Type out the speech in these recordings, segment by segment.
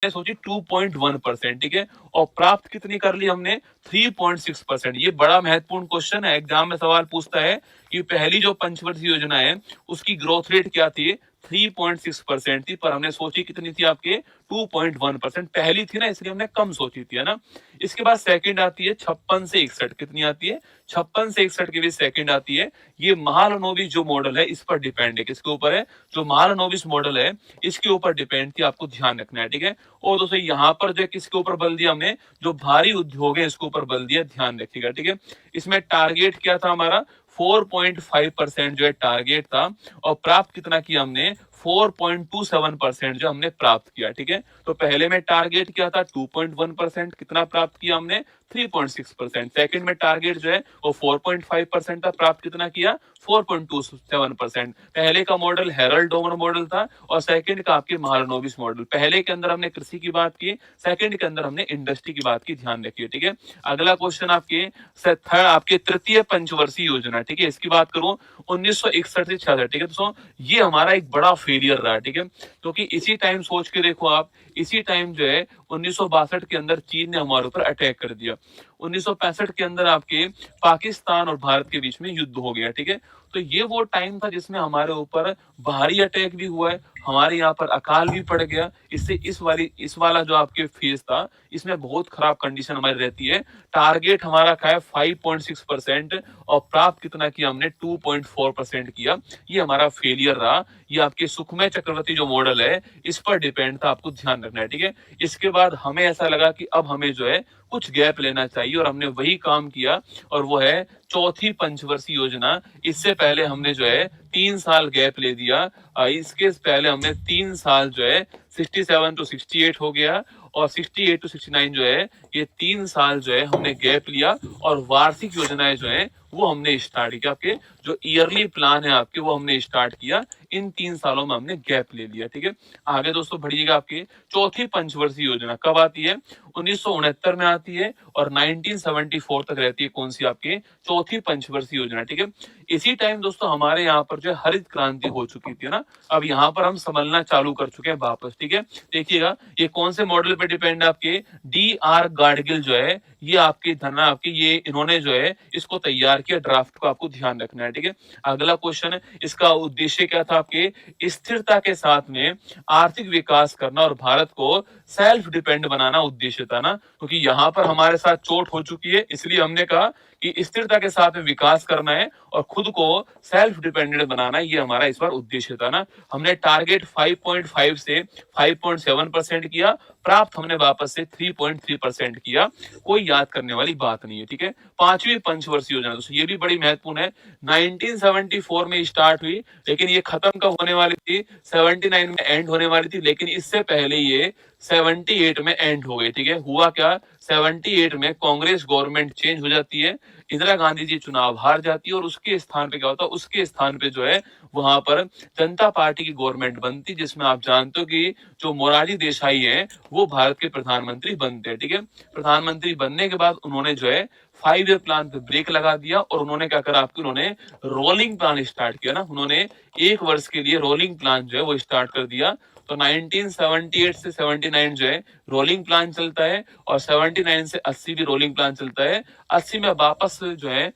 सोची 2.1%, ठीक है, और प्राप्त कितनी कर ली हमने 3.6%। ये बड़ा महत्वपूर्ण क्वेश्चन है, एग्जाम में सवाल पूछता है कि पहली जो पंचवर्षीय योजना है उसकी ग्रोथ रेट क्या थी, 3.6% थी, पर हमने सोची कितनी थी आपके 2.1%। पहली थी ना, इसलिए हमने कम सोची थी, है ना। इसके बाद सेकंड आती है 56 से 61, कितनी आती है 56 से 61 के बीच सेकंड आती है। ये महालनोबिस जो मॉडल है इस पर डिपेंड है, किसके ऊपर है, जो महालनोबिस मॉडल है इसके ऊपर डिपेंड थी, आपको ध्यान रखना है, ठीक है। और दोस्तों यहाँ पर जो किसके ऊपर बल दिया हमने, जो भारी उद्योग है इसके ऊपर बल दिया, ध्यान रखिएगा, ठीक है। इसमें टारगेट क्या था हमारा, 4.5% जो है टारगेट था, और प्राप्त कितना किया हमने, 4.27% जो हमने प्राप्त किया, ठीक है। तो पहले में टारगेट क्या था 2.1%, कितना प्राप्त किया हमने 3.6%। सेकंड में टारगेट जो है वो 4.5% था, प्राप्त कितना किया 4.27%। पहले का मॉडल हेरल्ड डोमर मॉडल था और सेकंड का आपके महालनोबिस मॉडल। पहले के अंदर हमने कृषि की बात की, सेकंड के अंदर हमने इंडस्ट्री की बात की, ध्यान रखिए, ठीक है। अगला क्वेश्चन आपके थर्ड, आपके तृतीय पंचवर्षीय योजना, ठीक है, इसकी बात करूं 1961 से 66, ठीक है दोस्तों। ये हमारा एक बड़ा फेलियर रहा, ठीक है, क्योंकि इसी टाइम सोच के देखो आप, इसी टाइम जो है 1962 के अंदर चीन ने हमारे ऊपर अटैक कर दिया। 1965 के अंदर आपके पाकिस्तान और भारत के बीच में युद्ध हो गया, ठीक है। तो ये वो टाइम था जिसमें हमारे ऊपर भारी अटैक भी हुआ है, हमारे यहाँ पर अकाल भी पड़ गया। इससे इस वाला जो आपके फेज था इसमें बहुत खराब कंडीशन हमारी रहती है। टारगेट हमारा का है 5.6% और प्राप्त कितना किया हमने 2.4% किया। ये हमारा फेलियर रहा। ये आपके सुखमय चक्रवर्ती जो मॉडल है इस पर डिपेंड था, आपको ध्यान रखना है, ठीक है। इसके बाद हमें ऐसा लगा कि अब हमें जो है कुछ गैप लेना चाहिए और हमने वही काम किया, और वो है चौथी पंचवर्षीय योजना। इससे पहले हमने जो है 3 साल गैप ले दिया। इसके पहले हमने 3 साल जो है 67 टू 68 हो गया, और 68 टू 69 जो है ये 3 साल जो है हमने गैप लिया, और वार्षिक योजनाएं जो है वो हमने स्टार्ट किया। आपके जो ईयरली प्लान है आपके वो हमने स्टार्ट किया, इन 3 सालों में हमने गैप ले लिया, ठीक है। आगे दोस्तों बढ़िएगा, आपकी चौथी पंचवर्षीय योजना कब आती है, 1969 में आती है और 1974 तक रहती है। कौन सी आपकी चौथी पंचवर्षीय योजना, ठीक है। इसी टाइम दोस्तों हमारे यहाँ पर जो है हरित क्रांति हो चुकी थी ना, अब यहाँ पर हम समझना चालू कर चुके हैं वापस, ठीक है। देखिएगा ये कौन से मॉडल पे डिपेंड है, आपके D.R. गाडगिल जो है ये आपके धरना आपके ये इन्होंने जो है इसको तैयार किया, ड्राफ्ट को आपको ध्यान रखना है, ठीक है। अगला क्वेश्चन है, इसका उद्देश्य क्या था, आपके स्थिरता के साथ में आर्थिक विकास करना और भारत को सेल्फ डिपेंड बनाना उद्देश्य था ना, क्योंकि यहाँ पर हमारे साथ चोट हो चुकी है, इसलिए हमने कहा कि स्थिरता के साथ में विकास करना है और खुद को सेल्फ डिपेंडेंट बनाना है, ये हमारा इस बार उद्देश्य था ना। हमने टारगेट 5.5 से 5.7% किया, प्राप्त हमने वापस से 3.3% किया। कोई याद करने वाली बात नहीं है, ठीक है। पांचवी पंचवर्षीय योजना दोस्तों ये भी बड़ी महत्वपूर्ण है। 1974 में स्टार्ट हुई, लेकिन ये खत्म कब होने वाली थी, 79 में एंड होने वाली थी, लेकिन इससे पहले ये 78 में एंड हो गई, ठीक है। हुआ क्या, 78 में कांग्रेस गवर्नमेंट चेंज हो जाती है, इंदिरा गांधी जी चुनाव हार जाती है, और उसके स्थान पे क्या होता है, उसके स्थान पे जो है वहां पर जनता पार्टी की गवर्नमेंट बनती, जिसमें आप जानते हो कि जो मोरारजी देसाई है वो भारत के प्रधानमंत्री बनते हैं, ठीक है। प्रधानमंत्री बनने के बाद उन्होंने जो है 5 ईयर प्लान पे ब्रेक लगा दिया, और उन्होंने क्या करा, आपके उन्होंने रोलिंग प्लान स्टार्ट किया ना, उन्होंने 1 वर्ष के लिए रोलिंग प्लान जो है वो स्टार्ट कर दिया। तो 1978 से 79 जो है रोलिंग प्लान चलता है, और 79 से 80 भी रोलिंग प्लान चलता है। 80 में वापस जो है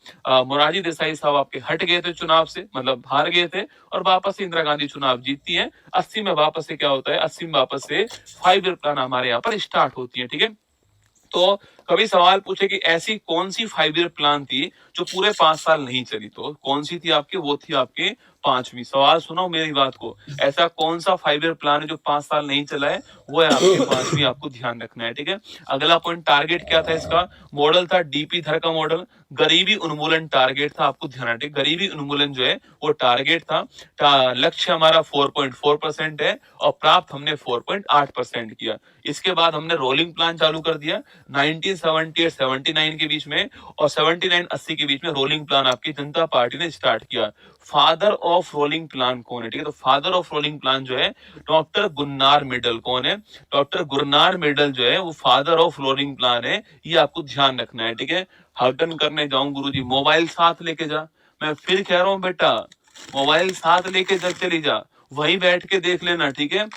मोरारजी देसाई साहब आपके हट गए थे चुनाव से, मतलब हार गए थे, और वापस से इंदिरा गांधी चुनाव जीतती है। 80 में वापस से क्या होता है, 80 में वापस से 5 ईयर प्लान हमारे यहाँ पर स्टार्ट होती है, ठीक है। तो कभी सवाल पूछे कि ऐसी कौन सी 5 ईयर प्लान थी जो पूरे 5 साल नहीं चली, तो कौन सी थी आपके, वो थी आपके पांचवी। सवाल सुनो मेरी बात को, ऐसा कौन सा 5 ईयर प्लान है जो 5 साल नहीं चला है, वो है आपकी पांचवी, आपको ध्यान रखना है, ठीक है। अगला पॉइंट, टारगेट क्या था इसका, मॉडल था डीपी धर का मॉडल, गरीबी उन्मूलन टारगेट था, आपको ध्यान रखना, गरीबी उन्मूलन जो है वो टारगेट था। लक्ष्य हमारा 4.4% है, और प्राप्त हमने 4.8% किया। इसके बाद हमने रोलिंग प्लान चालू कर दिया 1978-79 के बीच में, और 79-80 के बीच में रोलिंग प्लान आपकी जनता पार्टी ने स्टार्ट किया। फादर ऑफ रोलिंग प्लान कौन है, ठीक है, तो फादर ऑफ रोलिंग प्लान जो है डॉक्टर गुन्नार मिडल। कौन है, डॉक्टर गुरनार मिडल जो है वो फादर ऑफ रोलिंग प्लान है, ये आपको ध्यान रखना है, ठीक है। हर्टन करने जाऊं गुरुजी, मोबाइल साथ लेके जा, मैं फिर कह रहा हूं बेटा, मोबाइल साथ लेके जब चली जा, वहीं बैठ के देख लेना, ठीक है।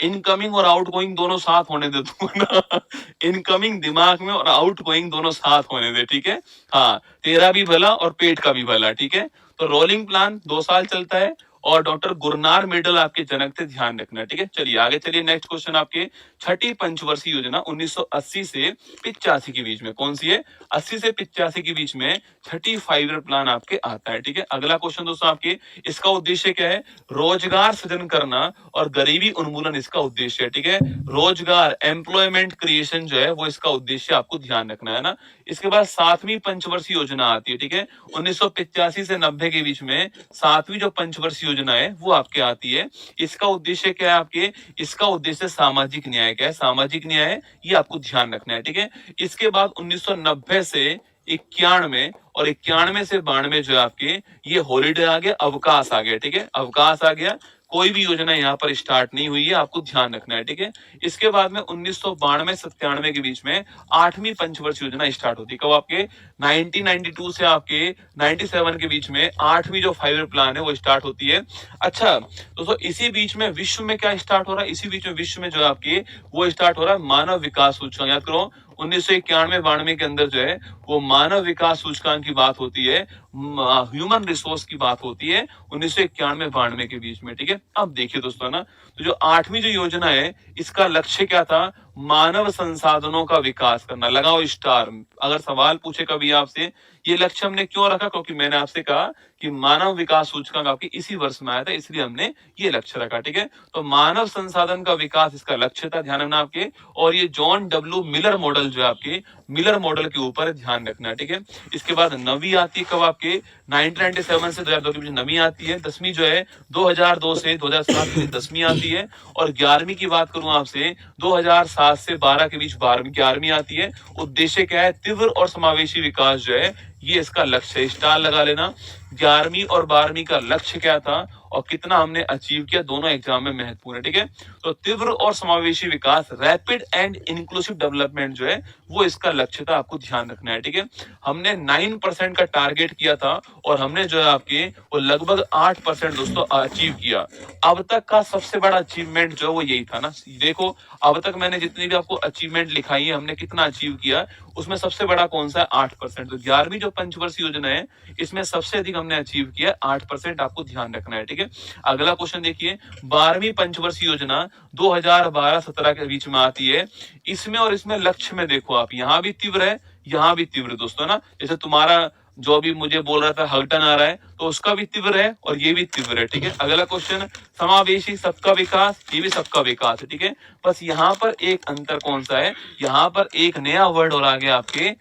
इनकमिंग और आउटगोइंग दोनों साथ होने दे तू ना। इनकमिंग दिमाग में और आउटगोइंग दोनों साथ होने दे, ठीक है। हाँ, तेरा भी भला और पेट का भी भला, ठीक है। तो रोलिंग प्लान 2 साल चलता है और डॉक्टर गुरनार मेडल आपके जनक थे, ध्यान रखना, ठीक है। चलिए आगे चलिए, नेक्स्ट क्वेश्चन आपके छठी पंचवर्षीय योजना 1980 से 85 के बीच में कौन सी है? 80 से 85 के बीच में छठी 5 ईयर प्लान आपके आता है, ठीक है। अगला क्वेश्चन दोस्तों आपके, इसका उद्देश्य क्या है? रोजगार सृजन करना और गरीबी उन्मूलन इसका उद्देश्य है, ठीक है। रोजगार, एम्प्लॉयमेंट क्रिएशन जो है वो इसका उद्देश्य, आपको ध्यान रखना है ना। इसके बाद 7वीं पंचवर्षीय योजना आती है, ठीक है। 1985 से 90 के बीच में 7वीं जो पंचवर्षीय योजना है वो आपके आती है। इसका उद्देश्य क्या है आपके? इसका उद्देश्य सामाजिक न्याय क्या है? सामाजिक न्याय है, ये आपको ध्यान रखना है, ठीक है। इसके बाद 1990 से 91 और 91 से 92 जो है आपके, ये हॉलीडे आ गया, अवकाश आ गया, ठीक है। अवकाश आ गया, कोई भी योजना यहाँ पर स्टार्ट नहीं हुई है, आपको ध्यान रखना है, ठीक है। इसके बाद में 1992-97 के बीच में 8वीं पंचवर्षीय योजना स्टार्ट होती है। कब आपके? 1992 से आपके 97 के बीच में 8वीं जो 5 ईयर प्लान है वो स्टार्ट होती है। अच्छा दोस्तों, इसी बीच में विश्व में क्या स्टार्ट हो रहा है? इसी बीच में विश्व में जो है आपके वो स्टार्ट हो रहा है मानव विकास सूचकांक। याद करो, 1991-92 के अंदर जो है वो मानव विकास सूचकांक की बात होती है, ह्यूमन रिसोर्स की बात होती है 1991-92 के बीच में, ठीक है। अब देखिए दोस्तों ना, तो जो 8वीं जो योजना है इसका लक्ष्य क्या था? मानव संसाधनों का विकास करना। लगाओ स्टार। अगर सवाल पूछे कभी आपसे ये लक्ष्य हमने क्यों रखा, क्योंकि मैंने आपसे कहा कि मानव विकास सूचकांक आपकी इसी वर्ष में आया था, इसलिए हमने ये लक्ष्य रखा, ठीक है। तो मानव संसाधन का विकास इसका लक्ष्य था, ध्यान रखना आपके। और ये जॉन डब्ल्यू मिलर मॉडल जो है आपके, मिलर मॉडल के ऊपर ध्यान रखना है, ठीक है। इसके बाद नवी आती है कब आपके? 1997 से 2002 के बीच नवी आती है। 10वीं जो है 2002 से 2007 के बीच 10वीं आती है। और 11वीं की बात करूं आपसे, 2007 से 12 के बीच 11वीं आती है। उद्देश्य क्या है? तीव्र और समावेशी विकास जो है ये इसका लक्ष्य है। स्टार लगा लेना। 11वीं और 12वीं का लक्ष्य क्या था और कितना हमने अचीव किया, दोनों एग्जाम में महत्वपूर्ण है, ठीक है। तो तीव्र और समावेशी विकास, रैपिड एंड इंक्लूसिव डेवलपमेंट जो है वो इसका लक्ष्य था, आपको ध्यान रखना है, ठीक है। हमने 9% का टारगेट किया था और हमने जो है आपके वो लगभग 8% दोस्तों अचीव किया। अब तक का सबसे बड़ा अचीवमेंट जो है वो यही था ना। देखो, अब तक मैंने जितनी भी आपको अचीवमेंट लिखाई है, हमने कितना अचीव किया, उसमें सबसे बड़ा कौन सा है? 8%। तो 11वीं जो पंचवर्षीय योजना है इसमें सबसे अधिक हमने अचीव किया 8%, आपको ध्यान रखना है, ठीक है। अगला क्वेश्चन देखिए, 12वीं पंचवर्षीय योजना 2012-17 के बीच में आती है। इसमें और इसमें लक्ष्य में देखो आप, यहाँ भी तीव्र है, यहाँ भी तीव्र है दोस्तों ना। जैसे तुम्हारा जो अभी मुझे बोल रहा था हगटन आ रहा है, तो उसका भी तीव्र है और ये भी तीव्र है, ठीक है। अगला क्वेश्चन, समावेशी सबका विकास, ये भी सबका विकास है, ठीक है। बस यहाँ पर एक अंतर कौन सा है? यहाँ पर एक नया वर्ड और आ गया आपके,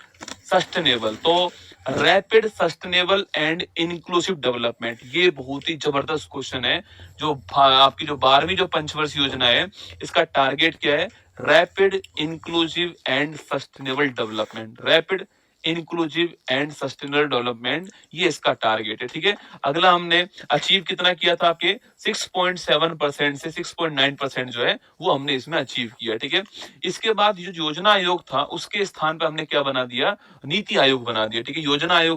सस्टेनेबल। तो rapid, sustainable and inclusive development, ये बहुत ही जबरदस्त क्वेश्चन है। जो आपकी जो 12वीं जो पंचवर्षीय योजना है इसका टारगेट क्या है? Rapid, inclusive and sustainable development. Rapid, inclusive and sustainable development, ये इसका टारगेट है, ठीक है। अगला हमने अचीव कितना किया था आपके? 6.7% से 6.9% जो है वो हमने इसमें अचीव किया, ठीक है। इसके बाद जो योजना आयोग था उसके स्थान पर हमने क्या बना दिया? नीति आयोग बना दिया, ठीक है। योजना आयोग